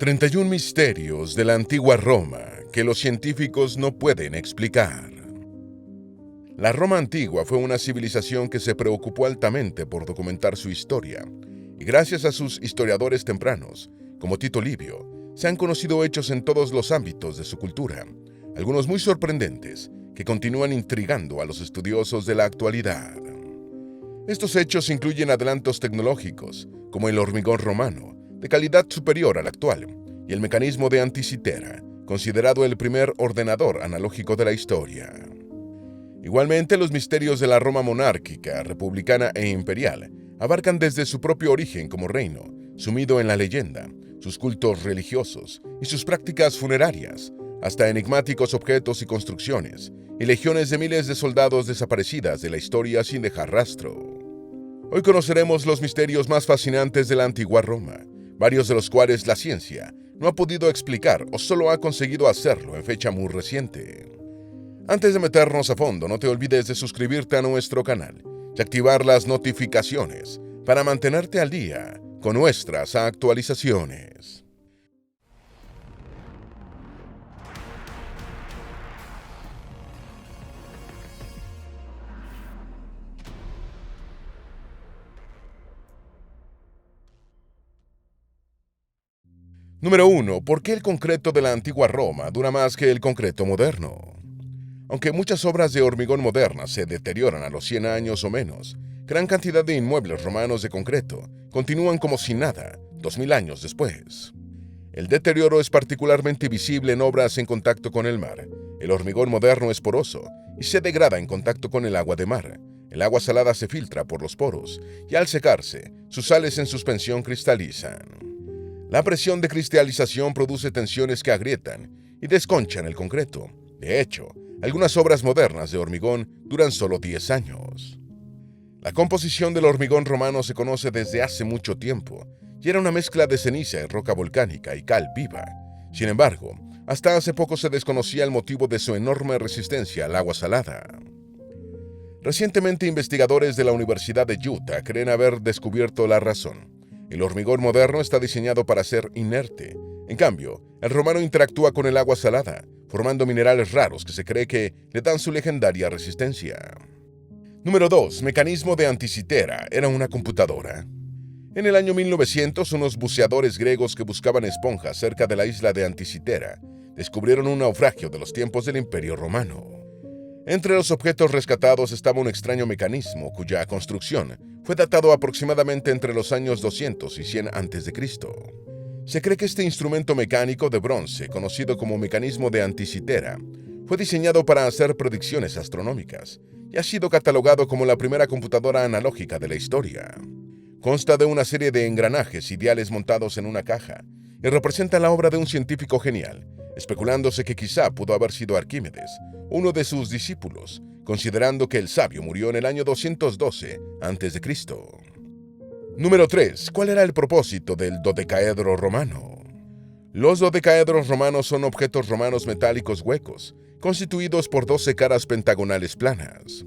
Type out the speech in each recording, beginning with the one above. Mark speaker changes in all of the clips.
Speaker 1: 31 misterios de la antigua Roma que los científicos no pueden explicar. La Roma antigua fue una civilización que se preocupó altamente por documentar su historia, y gracias a sus historiadores tempranos, como Tito Livio, se han conocido hechos en todos los ámbitos de su cultura, algunos muy sorprendentes, que continúan intrigando a los estudiosos de la actualidad. Estos hechos incluyen adelantos tecnológicos, como el hormigón romano, de calidad superior al actual, y el mecanismo de Anticitera, considerado el primer ordenador analógico de la historia. Igualmente, los misterios de la Roma monárquica, republicana e imperial abarcan desde su propio origen como reino, sumido en la leyenda, sus cultos religiosos y sus prácticas funerarias, hasta enigmáticos objetos y construcciones, y legiones de miles de soldados desaparecidas de la historia sin dejar rastro. Hoy conoceremos los misterios más fascinantes de la antigua Roma, varios de los cuales la ciencia no ha podido explicar o solo ha conseguido hacerlo en fecha muy reciente. Antes de meternos a fondo, no te olvides de suscribirte a nuestro canal y activar las notificaciones para mantenerte al día con nuestras actualizaciones. Número 1. ¿Por qué el concreto de la antigua Roma dura más que el concreto moderno? Aunque muchas obras de hormigón modernas se deterioran a los 100 años o menos, gran cantidad de inmuebles romanos de concreto continúan como si nada, 2000 años después. El deterioro es particularmente visible en obras en contacto con el mar. El hormigón moderno es poroso y se degrada en contacto con el agua de mar. El agua salada se filtra por los poros y al secarse, sus sales en suspensión cristalizan. La presión de cristalización produce tensiones que agrietan y desconchan el concreto. De hecho, algunas obras modernas de hormigón duran solo 10 años. La composición del hormigón romano se conoce desde hace mucho tiempo y era una mezcla de ceniza y roca volcánica y cal viva. Sin embargo, hasta hace poco se desconocía el motivo de su enorme resistencia al agua salada. Recientemente, investigadores de la Universidad de Utah creen haber descubierto la razón. El hormigón moderno está diseñado para ser inerte. En cambio, el romano interactúa con el agua salada, formando minerales raros que se cree que le dan su legendaria resistencia. Número 2. Mecanismo de Anticitera. Era una computadora. En el año 1900, unos buceadores griegos que buscaban esponjas cerca de la isla de Anticitera descubrieron un naufragio de los tiempos del Imperio Romano. Entre los objetos rescatados estaba un extraño mecanismo cuya construcción fue datado aproximadamente entre los años 200 y 100 a.C. Se cree que este instrumento mecánico de bronce, conocido como mecanismo de Anticitera, fue diseñado para hacer predicciones astronómicas y ha sido catalogado como la primera computadora analógica de la historia. Consta de una serie de engranajes y diales montados en una caja y representa la obra de un científico genial, especulándose que quizá pudo haber sido Arquímedes, uno de sus discípulos, considerando que el sabio murió en el año 212 a.C. Número 3. ¿Cuál era el propósito del dodecaedro romano? Los dodecaedros romanos son objetos romanos metálicos huecos, constituidos por 12 caras pentagonales planas.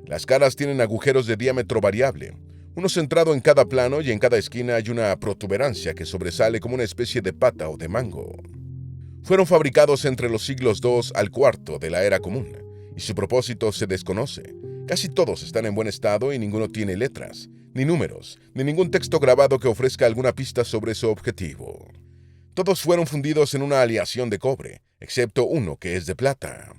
Speaker 1: Las caras tienen agujeros de diámetro variable, uno centrado en cada plano y en cada esquina hay una protuberancia que sobresale como una especie de pata o de mango. Fueron fabricados entre los siglos II al IV de la era común, y su propósito se desconoce. Casi todos están en buen estado y ninguno tiene letras, ni números, ni ningún texto grabado que ofrezca alguna pista sobre su objetivo. Todos fueron fundidos en una aleación de cobre, excepto uno que es de plata.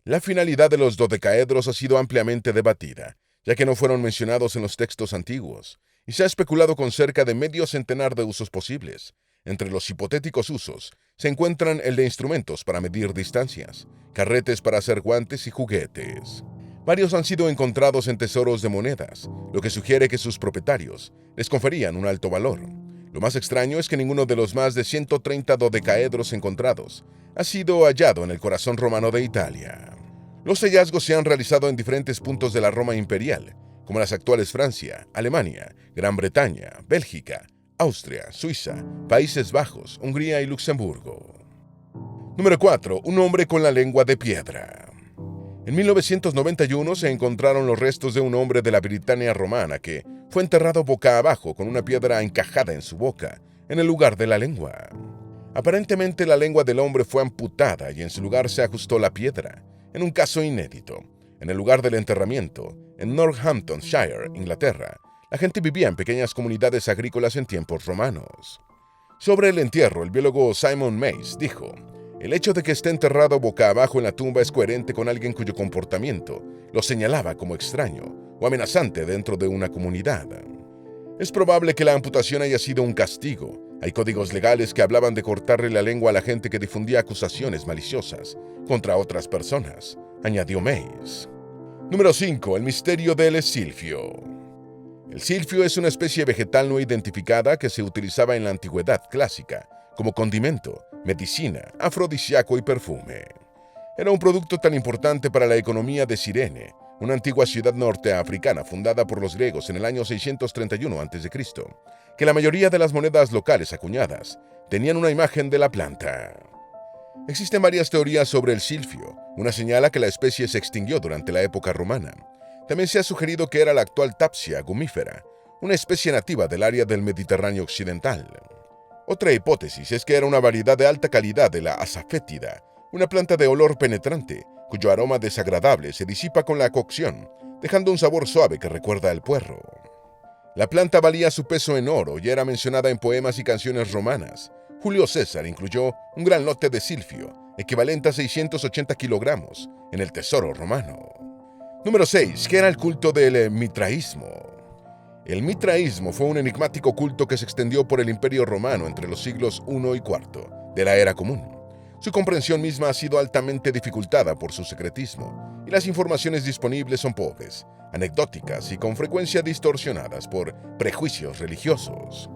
Speaker 1: La finalidad de los dodecaedros ha sido ampliamente debatida, ya que no fueron mencionados en los textos antiguos, y se ha especulado con cerca de medio centenar de usos posibles. Entre los hipotéticos usos se encuentran el de instrumentos para medir distancias, carretes para hacer guantes y juguetes. Varios han sido encontrados en tesoros de monedas, lo que sugiere que sus propietarios les conferían un alto valor. Lo más extraño es que ninguno de los más de 130 dodecaedros encontrados ha sido hallado en el corazón romano de Italia. Los hallazgos se han realizado en diferentes puntos de la Roma imperial, como las actuales Francia, Alemania, Gran Bretaña, Bélgica, Austria, Suiza, Países Bajos, Hungría y Luxemburgo. Número 4. Un hombre con la lengua de piedra. En 1991 se encontraron los restos de un hombre de la Britania romana que fue enterrado boca abajo con una piedra encajada en su boca, en el lugar de la lengua. Aparentemente la lengua del hombre fue amputada y en su lugar se ajustó la piedra, en un caso inédito. En el lugar del enterramiento, en Northamptonshire, Inglaterra, la gente vivía en pequeñas comunidades agrícolas en tiempos romanos. Sobre el entierro, el biólogo Simon Mays dijo: el hecho de que esté enterrado boca abajo en la tumba es coherente con alguien cuyo comportamiento lo señalaba como extraño o amenazante dentro de una comunidad. Es probable que la amputación haya sido un castigo. Hay códigos legales que hablaban de cortarle la lengua a la gente que difundía acusaciones maliciosas contra otras personas, añadió Mays. Número 5. El misterio del silfio. El silfio es una especie vegetal no identificada que se utilizaba en la antigüedad clásica como condimento, medicina, afrodisíaco y perfume. Era un producto tan importante para la economía de Cirene, una antigua ciudad norteafricana fundada por los griegos en el año 631 a.C., que la mayoría de las monedas locales acuñadas tenían una imagen de la planta. Existen varias teorías sobre el silfio. Una señala que la especie se extinguió durante la época romana. También se ha sugerido que era la actual Tapsia gumífera, una especie nativa del área del Mediterráneo occidental. Otra hipótesis es que era una variedad de alta calidad de la asafétida, una planta de olor penetrante, cuyo aroma desagradable se disipa con la cocción, dejando un sabor suave que recuerda al puerro. La planta valía su peso en oro y era mencionada en poemas y canciones romanas. Julio César incluyó un gran lote de silfio, equivalente a 680 kilogramos, en el tesoro romano. Número 6. ¿Qué era el culto del mitraísmo? El mitraísmo fue un enigmático culto que se extendió por el Imperio Romano entre los siglos I y IV de la Era Común. Su comprensión misma ha sido altamente dificultada por su secretismo, y las informaciones disponibles son pobres, anecdóticas y con frecuencia distorsionadas por prejuicios religiosos.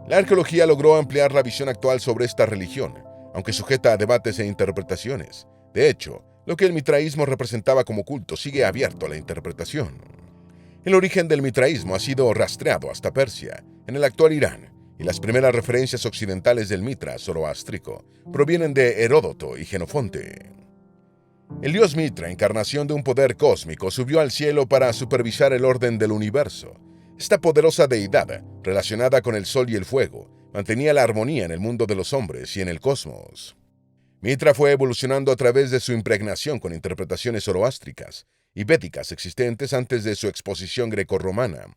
Speaker 1: La arqueología logró ampliar la visión actual sobre esta religión, aunque sujeta a debates e interpretaciones. De hecho, lo que el mitraísmo representaba como culto sigue abierto a la interpretación. El origen del mitraísmo ha sido rastreado hasta Persia, en el actual Irán, y las primeras referencias occidentales del Mitra zoroástrico provienen de Heródoto y Jenofonte. El dios Mitra, encarnación de un poder cósmico, subió al cielo para supervisar el orden del universo. Esta poderosa deidad, relacionada con el sol y el fuego, mantenía la armonía en el mundo de los hombres y en el cosmos. Mitra fue evolucionando a través de su impregnación con interpretaciones zoroástricas y védicas existentes antes de su exposición grecorromana.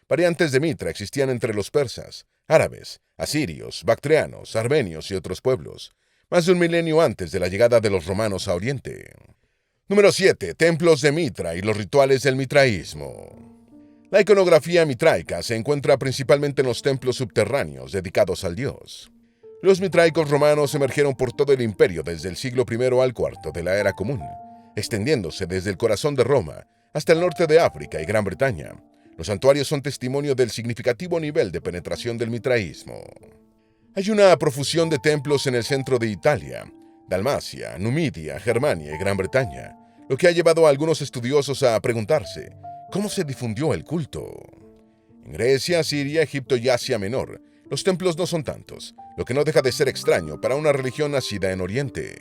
Speaker 1: Variantes de Mitra existían entre los persas, árabes, asirios, bactrianos, armenios y otros pueblos, más de un milenio antes de la llegada de los romanos a Oriente. Número 7. Templos de Mitra y los rituales del mitraísmo. La iconografía mitraica se encuentra principalmente en los templos subterráneos dedicados al dios. Los mitraicos romanos emergieron por todo el imperio desde el siglo I al IV de la Era Común, extendiéndose desde el corazón de Roma hasta el norte de África y Gran Bretaña. Los santuarios son testimonio del significativo nivel de penetración del mitraísmo. Hay una profusión de templos en el centro de Italia, Dalmacia, Numidia, Germania y Gran Bretaña, lo que ha llevado a algunos estudiosos a preguntarse, ¿cómo se difundió el culto? En Grecia, Siria, Egipto y Asia Menor, los templos no son tantos, lo que no deja de ser extraño para una religión nacida en Oriente.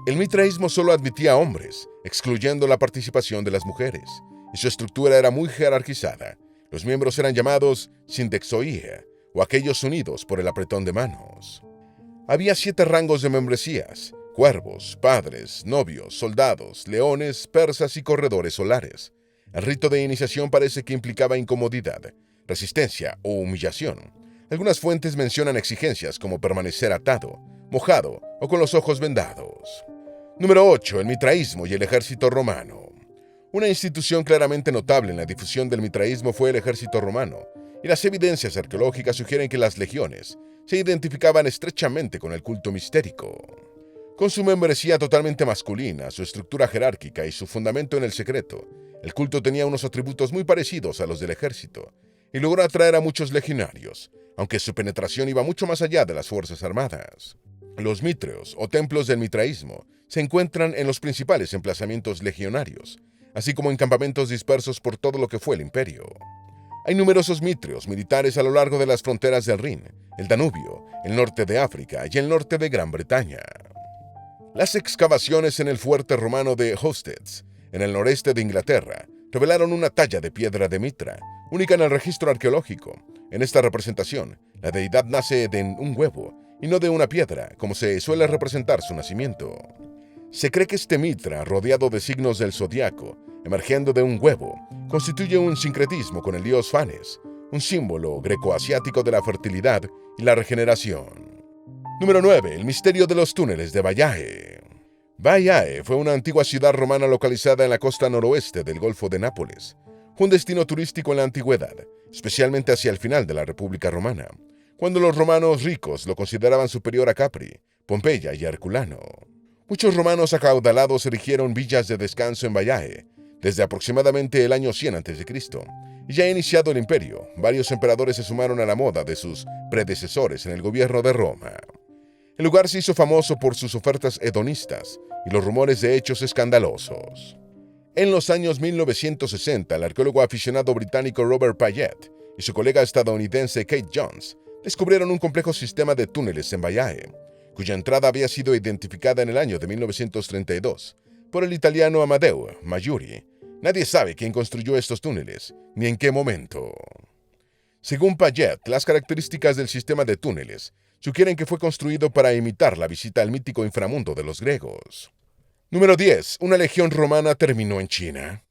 Speaker 1: El mitraísmo solo admitía hombres, excluyendo la participación de las mujeres, y su estructura era muy jerarquizada. Los miembros eran llamados sindexoía, o aquellos unidos por el apretón de manos. Había 7 rangos de membresías: cuervos, padres, novios, soldados, leones, persas y corredores solares. El rito de iniciación parece que implicaba incomodidad, resistencia o humillación. Algunas fuentes mencionan exigencias como permanecer atado, mojado o con los ojos vendados. Número 8. El mitraísmo y el ejército romano. Una institución claramente notable en la difusión del mitraísmo fue el ejército romano, y las evidencias arqueológicas sugieren que las legiones se identificaban estrechamente con el culto mistérico. Con su membresía totalmente masculina, su estructura jerárquica y su fundamento en el secreto, el culto tenía unos atributos muy parecidos a los del ejército, y logró atraer a muchos legionarios, aunque su penetración iba mucho más allá de las fuerzas armadas. Los mitreos, o templos del mitraísmo, se encuentran en los principales emplazamientos legionarios, así como en campamentos dispersos por todo lo que fue el imperio. Hay numerosos mitreos militares a lo largo de las fronteras del Rin, el Danubio, el norte de África y el norte de Gran Bretaña. Las excavaciones en el fuerte romano de Hosteds, en el noreste de Inglaterra, revelaron una talla de piedra de Mitra, única en el registro arqueológico. En esta representación, La deidad nace de un huevo y no de una piedra, como se suele representar su nacimiento. Se cree que este Mitra, rodeado de signos del zodiaco, emergiendo de un huevo, constituye un sincretismo con el dios Fanes, un símbolo grecoasiático de la fertilidad y la regeneración. Número 9. El misterio de los túneles de Baiae. Baiae fue una antigua ciudad romana localizada en la costa noroeste del Golfo de Nápoles. Fue un destino turístico en la antigüedad, especialmente hacia el final de la República Romana, cuando los romanos ricos lo consideraban superior a Capri, Pompeya y Herculano. Muchos romanos acaudalados erigieron villas de descanso en Baiae desde aproximadamente el año 100 a.C., y ya iniciado el imperio, varios emperadores se sumaron a la moda de sus predecesores en el gobierno de Roma. El lugar se hizo famoso por sus ofertas hedonistas y los rumores de hechos escandalosos. En los años 1960, el arqueólogo aficionado británico Robert Payet y su colega estadounidense Kate Jones descubrieron un complejo sistema de túneles en Baiae, cuya entrada había sido identificada en el año de 1932 por el italiano Amadeo Maiuri. Nadie sabe quién construyó estos túneles, ni en qué momento. Según Payet, las características del sistema de túneles sugieren que fue construido para imitar la visita al mítico inframundo de los griegos. Número 10. Una legión romana terminó en China.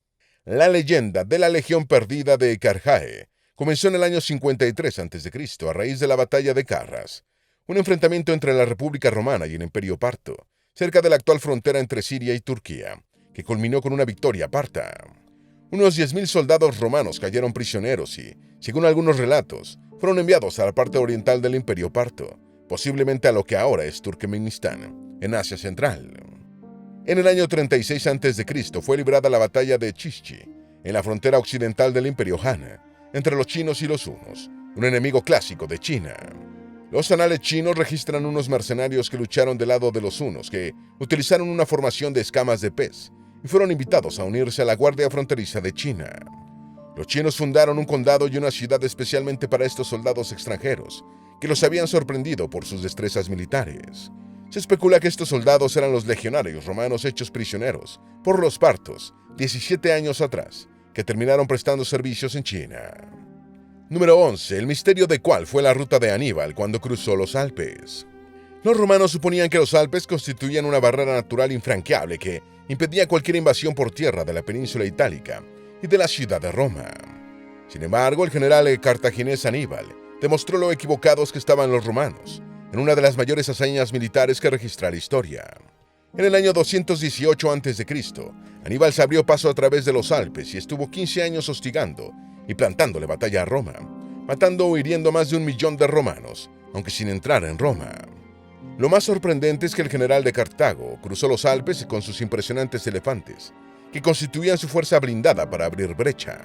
Speaker 1: La leyenda de la legión perdida de Carhae comenzó en el año 53 a.C. a raíz de la batalla de Carras, un enfrentamiento entre la República Romana y el Imperio Parto, cerca de la actual frontera entre Siria y Turquía, que culminó con una victoria parta. Unos 10.000 soldados romanos cayeron prisioneros y, según algunos relatos, fueron enviados a la parte oriental del Imperio Parto, posiblemente a lo que ahora es Turkmenistán, en Asia Central. En el año 36 a.C. fue librada la batalla de Chishchi, en la frontera occidental del Imperio Han, entre los chinos y los hunos, un enemigo clásico de China. Los anales chinos registran unos mercenarios que lucharon del lado de los hunos, que utilizaron una formación de escamas de pez y fueron invitados a unirse a la Guardia Fronteriza de China. Los chinos fundaron un condado y una ciudad especialmente para estos soldados extranjeros, que los habían sorprendido por sus destrezas militares. Se especula que estos soldados eran los legionarios romanos hechos prisioneros por los partos 17 años atrás, que terminaron prestando servicios en China. Número 11. El misterio de cuál fue la ruta de Aníbal cuando cruzó los Alpes. Los romanos suponían que los Alpes constituían una barrera natural infranqueable que impedía cualquier invasión por tierra de la península itálica y de la ciudad de Roma. Sin embargo, el general cartaginés Aníbal demostró lo equivocados que estaban los romanos en una de las mayores hazañas militares que registra la historia. En el año 218 a.C., Aníbal se abrió paso a través de los Alpes y estuvo 15 años hostigando y plantándole batalla a Roma, matando o hiriendo más de 1 millón de romanos, aunque sin entrar en Roma. Lo más sorprendente es que el general de Cartago cruzó los Alpes con sus impresionantes elefantes, que constituían su fuerza blindada para abrir brecha.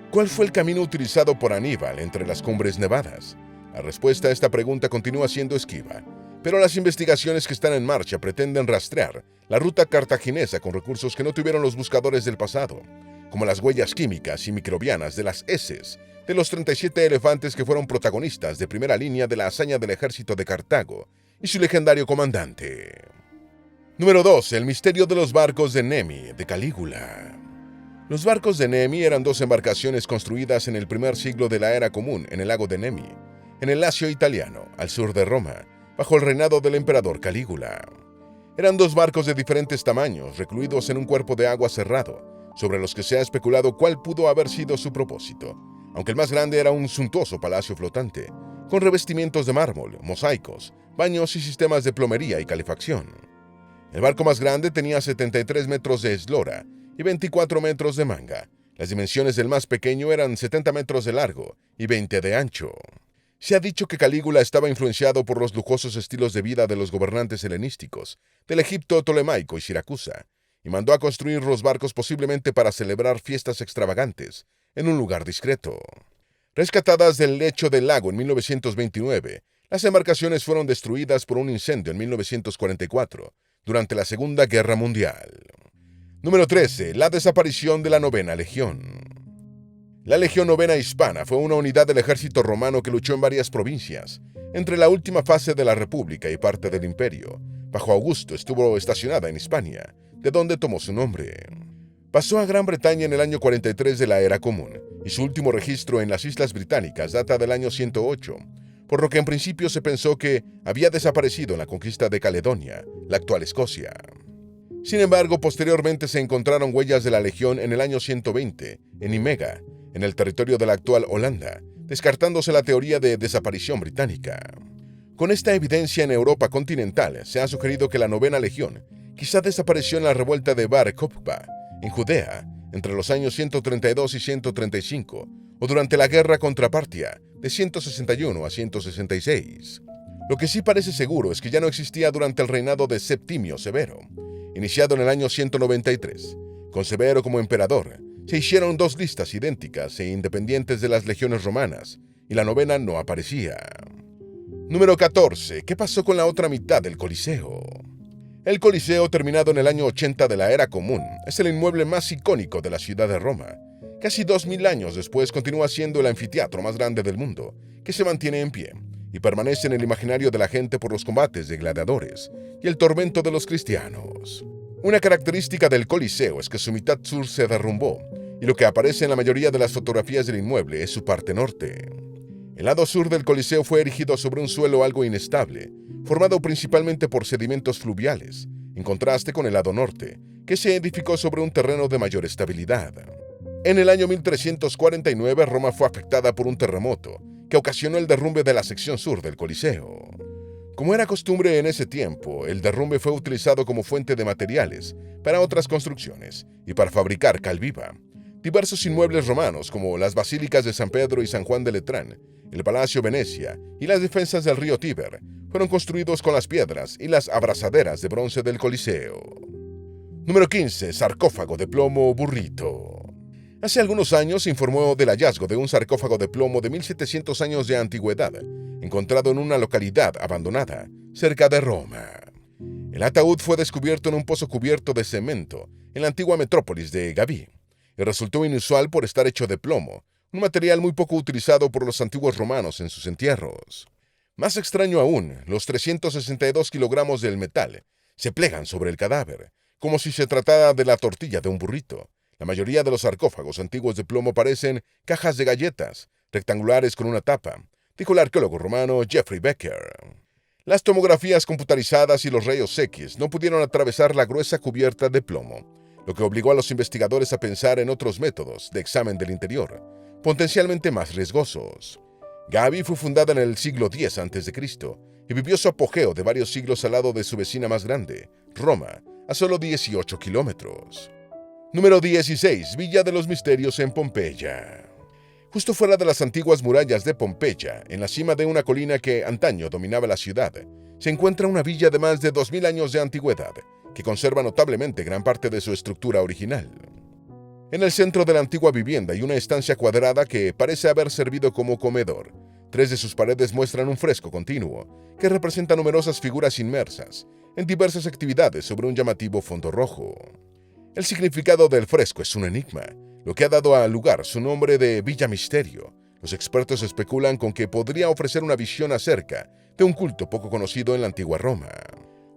Speaker 1: ¿Cuál fue el camino utilizado por Aníbal entre las cumbres nevadas? La respuesta a esta pregunta continúa siendo esquiva, pero las investigaciones que están en marcha pretenden rastrear la ruta cartaginesa con recursos que no tuvieron los buscadores del pasado, como las huellas químicas y microbianas de las heces de los 37 elefantes que fueron protagonistas de primera línea de la hazaña del ejército de Cartago y su legendario comandante. Número 2. El misterio de los barcos de Nemi, de Calígula. Los barcos de Nemi eran 2 embarcaciones construidas en el primer siglo de la era común en el lago de Nemi, en el Lacio italiano, al sur de Roma, bajo el reinado del emperador Calígula. Eran 2 barcos de diferentes tamaños, recluidos en un cuerpo de agua cerrado, sobre los que se ha especulado cuál pudo haber sido su propósito, aunque el más grande era un suntuoso palacio flotante, con revestimientos de mármol, mosaicos, baños y sistemas de plomería y calefacción. El barco más grande tenía 73 metros de eslora y 24 metros de manga. Las dimensiones del más pequeño eran 70 metros de largo y 20 de ancho. Se ha dicho que Calígula estaba influenciado por los lujosos estilos de vida de los gobernantes helenísticos del Egipto tolemaico y Siracusa, y mandó a construir los barcos posiblemente para celebrar fiestas extravagantes en un lugar discreto. Rescatadas del lecho del lago en 1929, las embarcaciones fueron destruidas por un incendio en 1944, durante la Segunda Guerra Mundial. Número 13. La desaparición de la Novena Legión. La Legión Novena Hispana fue una unidad del ejército romano que luchó en varias provincias, entre la última fase de la República y parte del Imperio. Bajo Augusto estuvo estacionada en Hispania, de donde tomó su nombre. Pasó a Gran Bretaña en el año 43 de la Era Común, y su último registro en las Islas Británicas data del año 108, por lo que en principio se pensó que había desaparecido en la conquista de Caledonia, la actual Escocia. Sin embargo, posteriormente se encontraron huellas de la legión en el año 120, en Nimega, en el territorio de la actual Holanda, descartándose la teoría de desaparición británica. Con esta evidencia en Europa continental, se ha sugerido que la novena legión quizá desapareció en la revuelta de Bar Kokhba, en Judea, entre los años 132 y 135, o durante la guerra contra Partia, de 161 a 166. Lo que sí parece seguro es que ya no existía durante el reinado de Septimio Severo, iniciado en el año 193. Con Severo como emperador, se hicieron dos listas idénticas e independientes de las legiones romanas, y la novena no aparecía. Número 14. ¿Qué pasó con la otra mitad del Coliseo? El Coliseo, terminado en el año 80 de la Era Común, es el inmueble más icónico de la ciudad de Roma. Casi 2000 años después continúa siendo el anfiteatro más grande del mundo, que se mantiene en pie y permanece en el imaginario de la gente por los combates de gladiadores y el tormento de los cristianos. Una característica del Coliseo es que su mitad sur se derrumbó, y lo que aparece en la mayoría de las fotografías del inmueble es su parte norte. El lado sur del Coliseo fue erigido sobre un suelo algo inestable, formado principalmente por sedimentos fluviales, en contraste con el lado norte, que se edificó sobre un terreno de mayor estabilidad. En el año 1349, Roma fue afectada por un terremoto, que ocasionó el derrumbe de la sección sur del Coliseo. Como era costumbre en ese tiempo, el derrumbe fue utilizado como fuente de materiales para otras construcciones y para fabricar cal viva. Diversos inmuebles romanos, como las basílicas de San Pedro y San Juan de Letrán, el Palacio Venecia y las defensas del río Tíber, fueron construidos con las piedras y las abrazaderas de bronce del Coliseo. Número 15. Sarcófago de plomo Burrito. Hace algunos años se informó del hallazgo de un sarcófago de plomo de 1700 años de antigüedad, encontrado en una localidad abandonada, cerca de Roma. El ataúd fue descubierto en un pozo cubierto de cemento en la antigua metrópolis de Gabii, y resultó inusual por estar hecho de plomo, un material muy poco utilizado por los antiguos romanos en sus entierros. Más extraño aún, los 362 kilogramos del metal se plegan sobre el cadáver, como si se tratara de la tortilla de un burrito. La mayoría de los sarcófagos antiguos de plomo parecen cajas de galletas, rectangulares con una tapa, dijo el arqueólogo romano Geoffrey Becker. Las tomografías computarizadas y los rayos X no pudieron atravesar la gruesa cubierta de plomo, lo que obligó a los investigadores a pensar en otros métodos de examen del interior, potencialmente más riesgosos. Gabii fue fundada en el siglo X a.C. y vivió su apogeo de varios siglos al lado de su vecina más grande, Roma, a solo 18 kilómetros. Número 16. Villa de los Misterios en Pompeya. Justo fuera de las antiguas murallas de Pompeya, en la cima de una colina que antaño dominaba la ciudad, se encuentra una villa de más de 2000 años de antigüedad, que conserva notablemente gran parte de su estructura original. En el centro de la antigua vivienda hay una estancia cuadrada que parece haber servido como comedor. 3 de sus paredes muestran un fresco continuo, que representa numerosas figuras inmersas en diversas actividades sobre un llamativo fondo rojo. El significado del fresco es un enigma, lo que ha dado al lugar su nombre de Villa Misterio. Los expertos especulan con que podría ofrecer una visión acerca de un culto poco conocido en la antigua Roma.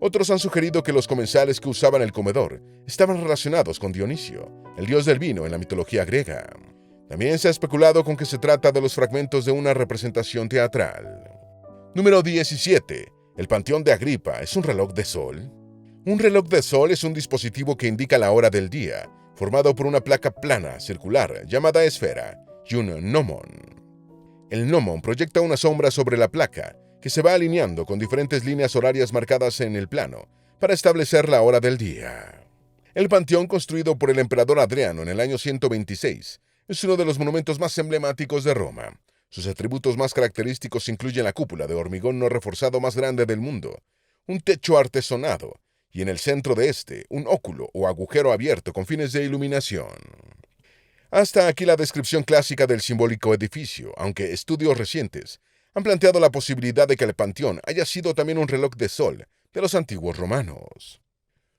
Speaker 1: Otros han sugerido que los comensales que usaban el comedor estaban relacionados con Dionisio, el dios del vino en la mitología griega. También se ha especulado con que se trata de los fragmentos de una representación teatral. Número 17. ¿El Panteón de Agripa es un reloj de sol? Un reloj de sol es un dispositivo que indica la hora del día, formado por una placa plana, circular, llamada esfera, y un gnomon. El gnomon proyecta una sombra sobre la placa, que se va alineando con diferentes líneas horarias marcadas en el plano, para establecer la hora del día. El panteón, construido por el emperador Adriano en el año 126, es uno de los monumentos más emblemáticos de Roma. Sus atributos más característicos incluyen la cúpula de hormigón no reforzado más grande del mundo, un techo artesonado, y en el centro de este, un óculo o agujero abierto con fines de iluminación. Hasta aquí la descripción clásica del simbólico edificio, aunque estudios recientes han planteado la posibilidad de que el panteón haya sido también un reloj de sol de los antiguos romanos.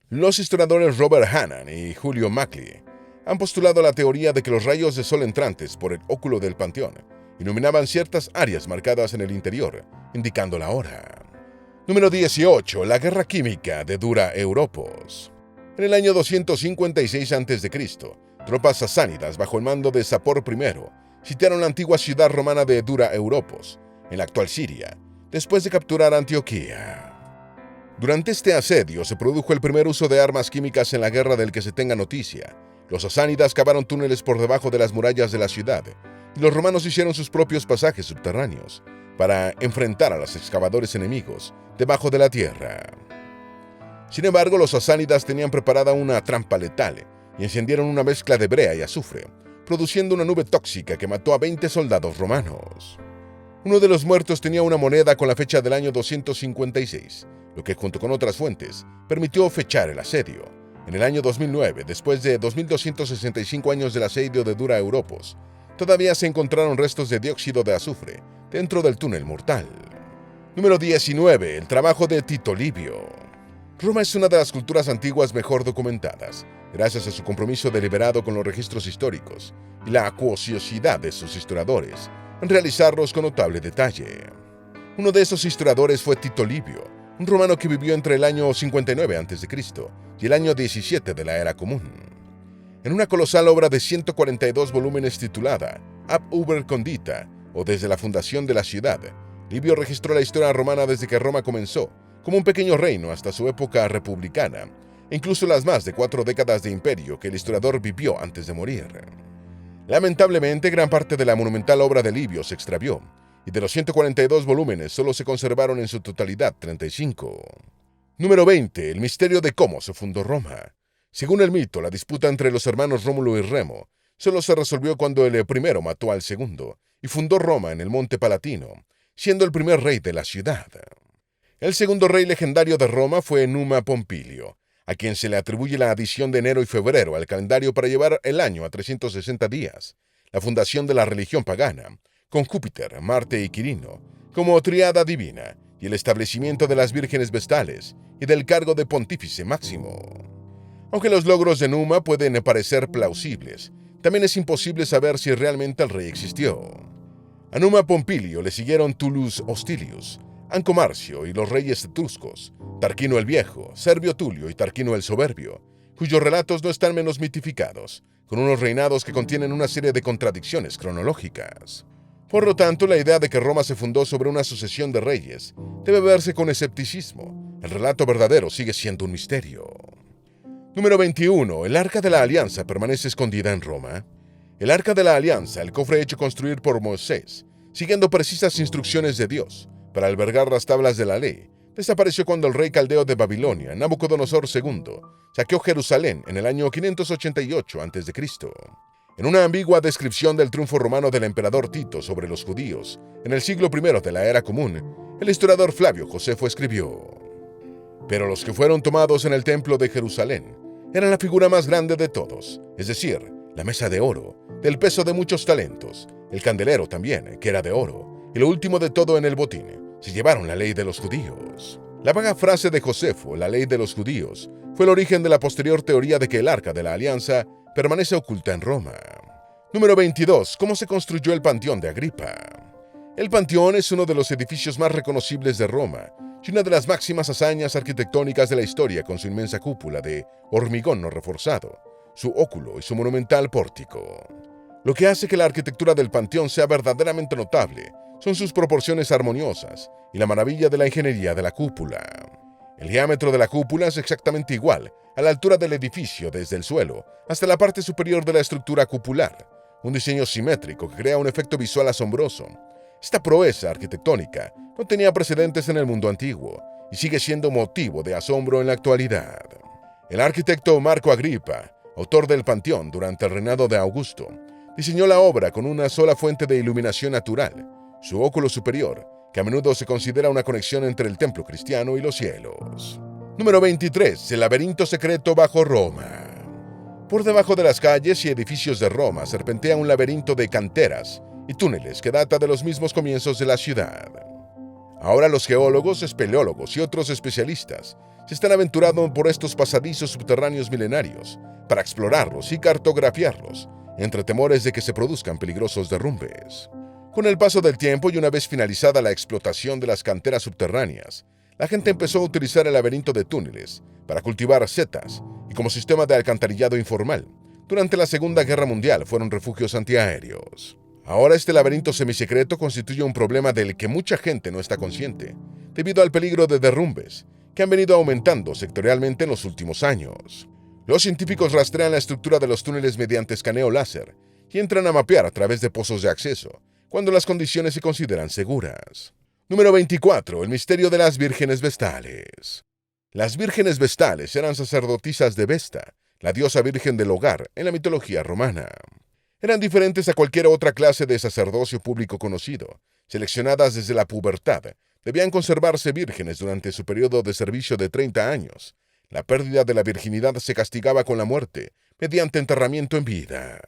Speaker 1: Los historiadores Robert Hannan y Julio Maclay han postulado la teoría de que los rayos de sol entrantes por el óculo del panteón iluminaban ciertas áreas marcadas en el interior, indicando la hora. Número 18. La guerra química de Dura Europos. En el año 256 a.C., tropas sasánidas bajo el mando de Sapor I sitiaron la antigua ciudad romana de Dura Europos, en la actual Siria, después de capturar Antioquía. Durante este asedio se produjo el primer uso de armas químicas en la guerra del que se tenga noticia. Los sasánidas cavaron túneles por debajo de las murallas de la ciudad, y los romanos hicieron sus propios pasajes subterráneos para enfrentar a los excavadores enemigos debajo de la tierra. Sin embargo, los sasánidas tenían preparada una trampa letal y encendieron una mezcla de brea y azufre, produciendo una nube tóxica que mató a 20 soldados romanos. Uno de los muertos tenía una moneda con la fecha del año 256, lo que, junto con otras fuentes, permitió fechar el asedio. En el año 2009, después de 2265 años del asedio de Dura Europos, todavía se encontraron restos de dióxido de azufre dentro del túnel mortal. Número 19. El trabajo de Tito Livio. Roma es una de las culturas antiguas mejor documentadas, gracias a su compromiso deliberado con los registros históricos y la acuciosidad de sus historiadores en realizarlos con notable detalle. Uno de esos historiadores fue Tito Livio, un romano que vivió entre el año 59 a.C. y el año 17 de la Era Común. En una colosal obra de 142 volúmenes titulada Ab Uber Condita, o Desde la fundación de la ciudad, Livio registró la historia romana desde que Roma comenzó, como un pequeño reino hasta su época republicana, e incluso las más de 4 décadas de imperio que el historiador vivió antes de morir. Lamentablemente, gran parte de la monumental obra de Livio se extravió, y de los 142 volúmenes solo se conservaron en su totalidad 35. Número 20. El misterio de cómo se fundó Roma. Según el mito, la disputa entre los hermanos Rómulo y Remo solo se resolvió cuando el primero mató al segundo y fundó Roma en el Monte Palatino, siendo el primer rey de la ciudad. El segundo rey legendario de Roma fue Numa Pompilio, a quien se le atribuye la adición de enero y febrero al calendario para llevar el año a 360 días, la fundación de la religión pagana, con Júpiter, Marte y Quirino como triada divina, y el establecimiento de las vírgenes vestales y del cargo de pontífice máximo. Aunque los logros de Numa pueden parecer plausibles, también es imposible saber si realmente el rey existió. A Numa Pompilio le siguieron Tullus Hostilius, Anco Marcio y los reyes etruscos, Tarquino el Viejo, Servio Tulio y Tarquino el Soberbio, cuyos relatos no están menos mitificados, con unos reinados que contienen una serie de contradicciones cronológicas. Por lo tanto, la idea de que Roma se fundó sobre una sucesión de reyes debe verse con escepticismo. El relato verdadero sigue siendo un misterio. Número 21. ¿El Arca de la Alianza permanece escondida en Roma? El Arca de la Alianza, el cofre hecho construir por Moisés, siguiendo precisas instrucciones de Dios para albergar las tablas de la ley, desapareció cuando el rey caldeo de Babilonia, Nabucodonosor II, saqueó Jerusalén en el año 588 a.C. En una ambigua descripción del triunfo romano del emperador Tito sobre los judíos en el siglo I de la Era Común, el historiador Flavio Josefo escribió: «Pero los que fueron tomados en el templo de Jerusalén eran la figura más grande de todos, es decir, la mesa de oro, del peso de muchos talentos, el candelero también, que era de oro, y lo último de todo en el botín, se llevaron la ley de los judíos». La vaga frase de Josefo, la ley de los judíos, fue el origen de la posterior teoría de que el Arca de la Alianza permanece oculta en Roma. Número 22. ¿Cómo se construyó el Panteón de Agripa? El Panteón es uno de los edificios más reconocibles de Roma y una de las máximas hazañas arquitectónicas de la historia, con su inmensa cúpula de hormigón no reforzado, su óculo y su monumental pórtico. Lo que hace que la arquitectura del Panteón sea verdaderamente notable son sus proporciones armoniosas y la maravilla de la ingeniería de la cúpula. El diámetro de la cúpula es exactamente igual a la altura del edificio desde el suelo hasta la parte superior de la estructura cupular, un diseño simétrico que crea un efecto visual asombroso. Esta proeza arquitectónica no tenía precedentes en el mundo antiguo y sigue siendo motivo de asombro en la actualidad. El arquitecto Marco Agripa, autor del Panteón durante el reinado de Augusto, diseñó la obra con una sola fuente de iluminación natural, su óculo superior, que a menudo se considera una conexión entre el templo cristiano y los cielos. Número 23. El laberinto secreto bajo Roma. Por debajo de las calles y edificios de Roma serpentea un laberinto de canteras y túneles que data de los mismos comienzos de la ciudad. Ahora los geólogos, espeleólogos y otros especialistas se están aventurando por estos pasadizos subterráneos milenarios para explorarlos y cartografiarlos, entre temores de que se produzcan peligrosos derrumbes. Con el paso del tiempo y una vez finalizada la explotación de las canteras subterráneas, la gente empezó a utilizar el laberinto de túneles para cultivar setas y como sistema de alcantarillado informal. Durante la Segunda Guerra Mundial fueron refugios antiaéreos. Ahora este laberinto semisecreto constituye un problema del que mucha gente no está consciente, debido al peligro de derrumbes, que han venido aumentando sectorialmente en los últimos años. Los científicos rastrean la estructura de los túneles mediante escaneo láser y entran a mapear a través de pozos de acceso, cuando las condiciones se consideran seguras. Número 24. El misterio de las vírgenes vestales. Las vírgenes vestales eran sacerdotisas de Vesta, la diosa virgen del hogar en la mitología romana. Eran diferentes a cualquier otra clase de sacerdocio público conocido. Seleccionadas desde la pubertad, debían conservarse vírgenes durante su periodo de servicio de 30 años. La pérdida de la virginidad se castigaba con la muerte, mediante enterramiento en vida.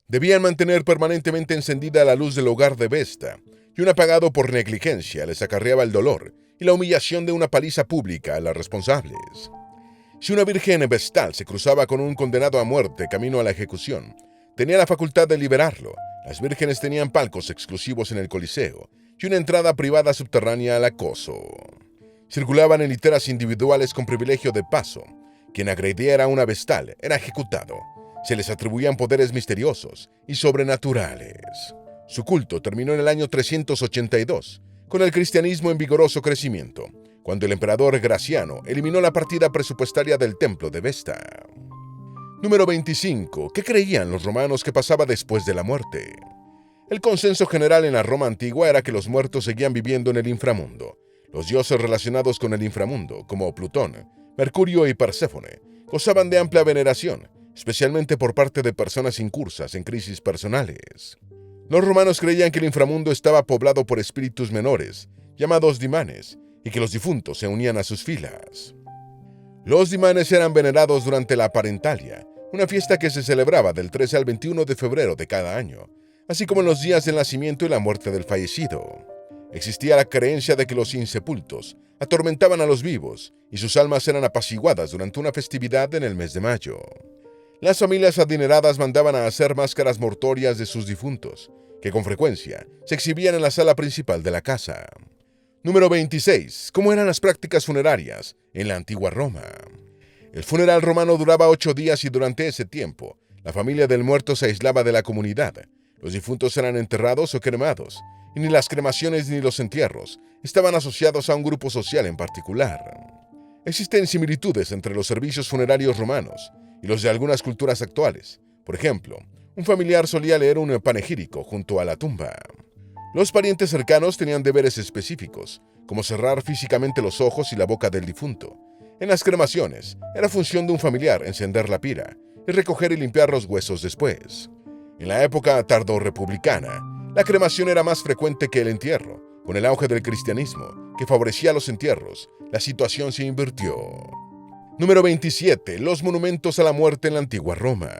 Speaker 1: Debían mantener permanentemente encendida la luz del hogar de Vesta, y un apagado por negligencia les acarreaba el dolor y la humillación de una paliza pública a las responsables. Si una virgen vestal se cruzaba con un condenado a muerte camino a la ejecución, tenía la facultad de liberarlo. Las vírgenes tenían palcos exclusivos en el Coliseo y una entrada privada subterránea al acoso. Circulaban en literas individuales con privilegio de paso. Quien agrediera a una vestal era ejecutado. Se les atribuían poderes misteriosos y sobrenaturales. Su culto terminó en el año 382, con el cristianismo en vigoroso crecimiento, cuando el emperador Graciano eliminó la partida presupuestaria del templo de Vesta. Número 25. ¿Qué creían los romanos que pasaba después de la muerte? El consenso general en la Roma antigua era que los muertos seguían viviendo en el inframundo. Los dioses relacionados con el inframundo, como Plutón, Mercurio y Perséfone, gozaban de amplia veneración, especialmente por parte de personas incursas en crisis personales. Los romanos creían que el inframundo estaba poblado por espíritus menores, llamados dimanes, y que los difuntos se unían a sus filas. Los dimanes eran venerados durante la Parentalia, una fiesta que se celebraba del 13 al 21 de febrero de cada año, así como en los días del nacimiento y la muerte del fallecido. Existía la creencia de que los insepultos atormentaban a los vivos y sus almas eran apaciguadas durante una festividad en el mes de mayo. Las familias adineradas mandaban a hacer máscaras mortuorias de sus difuntos, que con frecuencia se exhibían en la sala principal de la casa. Número 26. ¿Cómo eran las prácticas funerarias en la antigua Roma? El funeral romano duraba 8 días y durante ese tiempo, la familia del muerto se aislaba de la comunidad. Los difuntos eran enterrados o cremados, y ni las cremaciones ni los entierros estaban asociados a un grupo social en particular. Existen similitudes entre los servicios funerarios romanos y los de algunas culturas actuales. Por ejemplo, un familiar solía leer un panegírico junto a la tumba. Los parientes cercanos tenían deberes específicos, como cerrar físicamente los ojos y la boca del difunto. En las cremaciones, era función de un familiar encender la pira y recoger y limpiar los huesos después. En la época tardorrepublicana, la cremación era más frecuente que el entierro. Con el auge del cristianismo, que favorecía los entierros, la situación se invirtió. Número 27. Los monumentos a la muerte en la antigua Roma.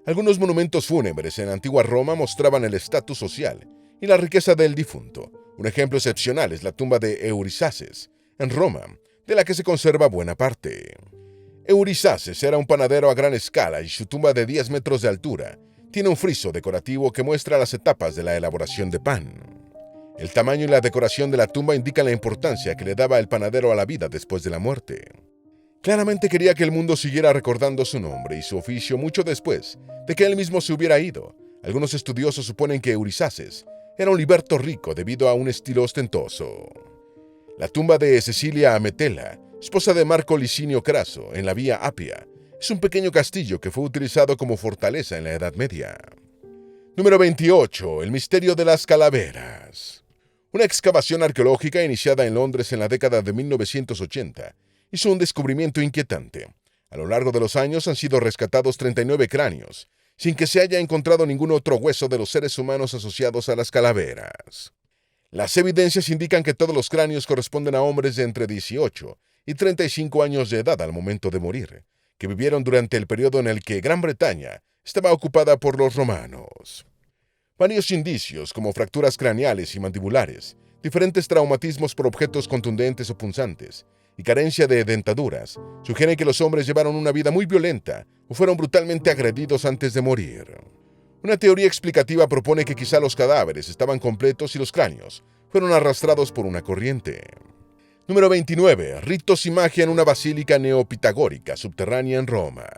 Speaker 1: Algunos monumentos fúnebres en la antigua Roma mostraban el estatus social y la riqueza del difunto. Un ejemplo excepcional es la tumba de Eurisaces, en Roma, de la que se conserva buena parte. Eurisaces era un panadero a gran escala y su tumba de 10 metros de altura tiene un friso decorativo que muestra las etapas de la elaboración de pan. El tamaño y la decoración de la tumba indican la importancia que le daba el panadero a la vida después de la muerte. Claramente quería que el mundo siguiera recordando su nombre y su oficio mucho después de que él mismo se hubiera ido. Algunos estudiosos suponen que Eurisaces era un liberto rico debido a un estilo ostentoso. La tumba de Cecilia Ametela, esposa de Marco Licinio Craso, en la Vía Apia, es un pequeño castillo que fue utilizado como fortaleza en la Edad Media. Número 28. El misterio de las calaveras. Una excavación arqueológica iniciada en Londres en la década de 1980 hizo un descubrimiento inquietante. A lo largo de los años han sido rescatados 39 cráneos, sin que se haya encontrado ningún otro hueso de los seres humanos asociados a las calaveras. Las evidencias indican que todos los cráneos corresponden a hombres de entre 18 y 35 años de edad al momento de morir, que vivieron durante el periodo en el que Gran Bretaña estaba ocupada por los romanos. Varios indicios, como fracturas craneales y mandibulares, diferentes traumatismos por objetos contundentes o punzantes, y carencia de dentaduras, sugieren que los hombres llevaron una vida muy violenta o fueron brutalmente agredidos antes de morir. Una teoría explicativa propone que quizá los cadáveres estaban completos y los cráneos fueron arrastrados por una corriente. Número 29. Ritos y magia en una basílica neopitagórica subterránea en Roma.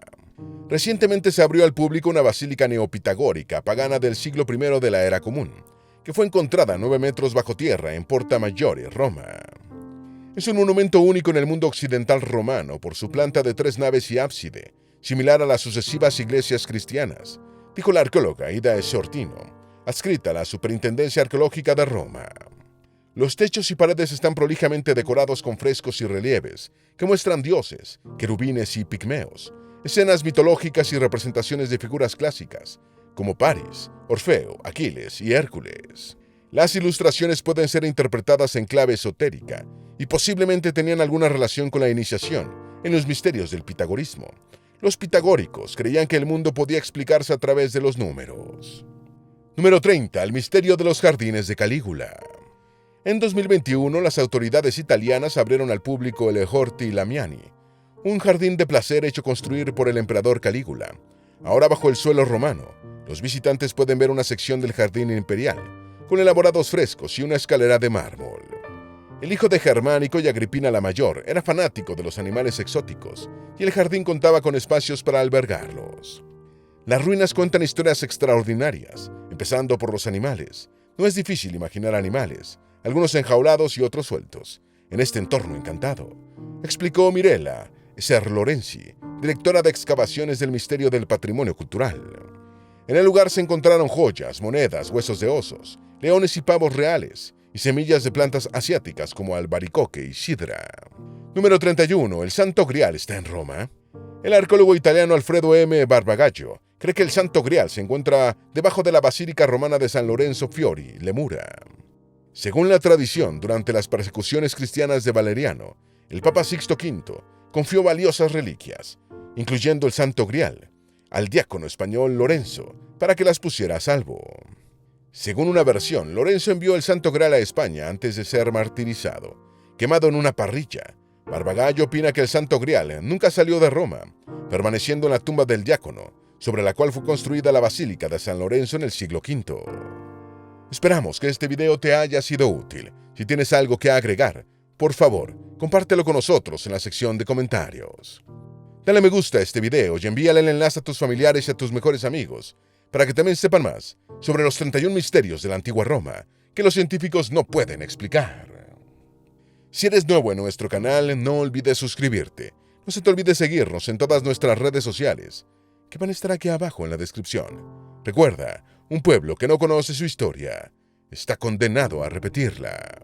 Speaker 1: Recientemente se abrió al público una basílica neopitagórica pagana del siglo I de la Era Común, que fue encontrada a 9 metros bajo tierra en Porta Maggiore, Roma. Es un monumento único en el mundo occidental romano por su planta de 3 naves y ábside, similar a las sucesivas iglesias cristianas, dijo la arqueóloga Ida Sortino, adscrita a la Superintendencia Arqueológica de Roma. Los techos y paredes están prolijamente decorados con frescos y relieves que muestran dioses, querubines y pigmeos, escenas mitológicas y representaciones de figuras clásicas, como Paris, Orfeo, Aquiles y Hércules. Las ilustraciones pueden ser interpretadas en clave esotérica y posiblemente tenían alguna relación con la iniciación en los misterios del pitagorismo. Los pitagóricos creían que el mundo podía explicarse a través de los números. Número 30. El misterio de los jardines de Calígula. En 2021, las autoridades italianas abrieron al público el Horti Lamiani, un jardín de placer hecho construir por el emperador Calígula. Ahora bajo el suelo romano, los visitantes pueden ver una sección del jardín imperial, con elaborados frescos y una escalera de mármol. El hijo de Germánico y Agripina la Mayor era fanático de los animales exóticos, y el jardín contaba con espacios para albergarlos. Las ruinas cuentan historias extraordinarias, empezando por los animales. No es difícil imaginar animales, algunos enjaulados y otros sueltos, en este entorno encantado, explicó Mirella Ser Lorenzi, directora de excavaciones del Ministerio del Patrimonio Cultural. En el lugar se encontraron joyas, monedas, huesos de osos, leones y pavos reales, y semillas de plantas asiáticas como albaricoque y sidra. Número 31. ¿El Santo Grial está en Roma? El arqueólogo italiano Alfredo M. Barbagallo cree que el Santo Grial se encuentra debajo de la Basílica Romana de San Lorenzo Fiori, Lemura. Según la tradición, durante las persecuciones cristianas de Valeriano, el Papa Sixto V confió valiosas reliquias, incluyendo el Santo Grial, al diácono español Lorenzo, para que las pusiera a salvo. Según una versión, Lorenzo envió el Santo Grial a España antes de ser martirizado, quemado en una parrilla. Barbagallo opina que el Santo Grial nunca salió de Roma, permaneciendo en la tumba del diácono, sobre la cual fue construida la Basílica de San Lorenzo en el siglo V. Esperamos que este video te haya sido útil. Si tienes algo que agregar, por favor, compártelo con nosotros en la sección de comentarios. Dale me gusta a este video y envíale el enlace a tus familiares y a tus mejores amigos, para que también sepan más sobre los 31 misterios de la antigua Roma que los científicos no pueden explicar. Si eres nuevo en nuestro canal, no olvides suscribirte. No se te olvide seguirnos en todas nuestras redes sociales, que van a estar aquí abajo en la descripción. Recuerda, un pueblo que no conoce su historia está condenado a repetirla.